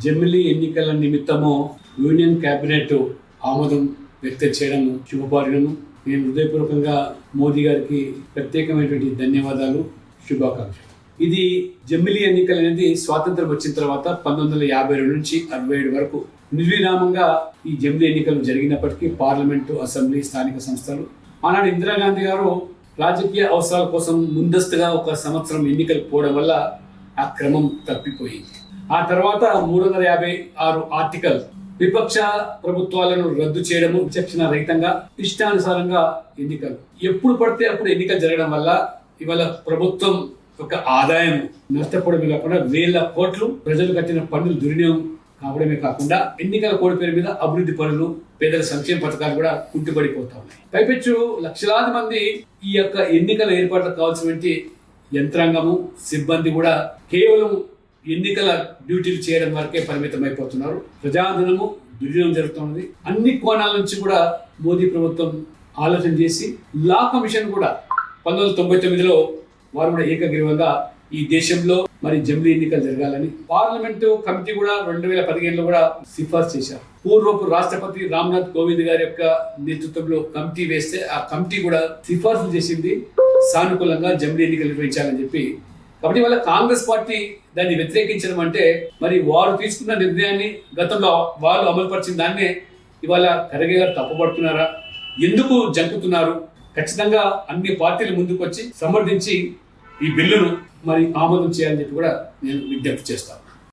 జమిలీ ఎన్నికల నిమిత్తము యూనియన్ కేబినెట్ ఆమోదం వ్యక్తం చేయడం శుభపరిణామం. నేను హృదయపూర్వకంగా మోదీ గారికి ప్రత్యేకమైనటువంటి ధన్యవాదాలు, శుభాకాంక్షలు. ఇది జమిలీ ఎన్నికలు అనేది స్వాతంత్రం వచ్చిన తర్వాత 1952 నుంచి 67 వరకు నిర్విరామంగా ఈ జమిలీ ఎన్నికలు జరిగినప్పటికీ పార్లమెంటు, అసెంబ్లీ, స్థానిక సంస్థలు ఆనాడు ఇందిరాగాంధీ గారు రాజకీయ అవసరాల కోసం ముందస్తుగా 1 సంవత్సరం ఎన్నికలు పోవడం వల్ల ఆ క్రమం తప్పిపోయింది. ఆ తర్వాత 356 ఆర్టికల్ విపక్ష ప్రభుత్వాలను రద్దు చేయడము, విచక్షణ రహితంగా ఇష్టానుసారంగా ఎన్నికలు ఎప్పుడు పడితే అప్పుడు ఎన్నికలు జరగడం వల్ల ఇవాళ ప్రభుత్వం ఒక ఆదాయం నష్టపోవడమే కాకుండా వేల కోట్లు ప్రజలు కట్టిన పన్నులు దుర్వినియోగం కావడమే కాకుండా ఎన్నికల కోడ్ పేరు మీద అభివృద్ధి పనులు, పేదల సంక్షేమ పథకాలు కూడా కుంటుపడిపోతా ఉన్నాయి. పైపెచ్చు లక్షలాది మంది ఈ యొక్క ఎన్నికల ఏర్పాట్లకు కావాల్సినటువంటి యంత్రాంగము, సిబ్బంది కూడా కేవలం ఎన్నికల డ్యూటీలు చేయడం వరకే పరిమితం అయిపోతున్నారు. ప్రజాధనము దుర్వినియోగం జరుగుతున్నది. అన్ని కోణాల నుంచి కూడా మోదీ ప్రభుత్వం ఆలోచన చేసి లా కమిషన్ కూడా 1999లో వారు కూడా ఏకగ్రీవంగా ఈ దేశంలో మరి జమిలీ ఎన్నికలు జరగాలని పార్లమెంటు కమిటీ కూడా 2015లో కూడా సిఫార్సు చేశారు. పూర్వపు రాష్ట్రపతి రామ్నాథ్ కోవింద్ గారి యొక్క నేతృత్వంలో కమిటీ వేస్తే ఆ కమిటీ కూడా సిఫార్సు చేసింది సానుకూలంగా జమిలీ ఎన్నికలు నిర్వహించాలని చెప్పి. కాబట్టి వాళ్ళ కాంగ్రెస్ పార్టీ దాన్ని వ్యతిరేకించడం అంటే మరి వారు తీసుకున్న నిర్ణయాన్ని గతంలో వాళ్ళు అమలుపరిచిన దాన్నే ఇవాళ ఖర్గే గారు తప్పుపడుతున్నారా, ఎందుకు జంకుతున్నారు? ఖచ్చితంగా అన్ని పార్టీలు ముందుకు వచ్చి సమర్థించి ఈ బిల్లును మరి ఆమోదం చేయాలని చెప్పి కూడా నేను విజ్ఞప్తి చేస్తాను.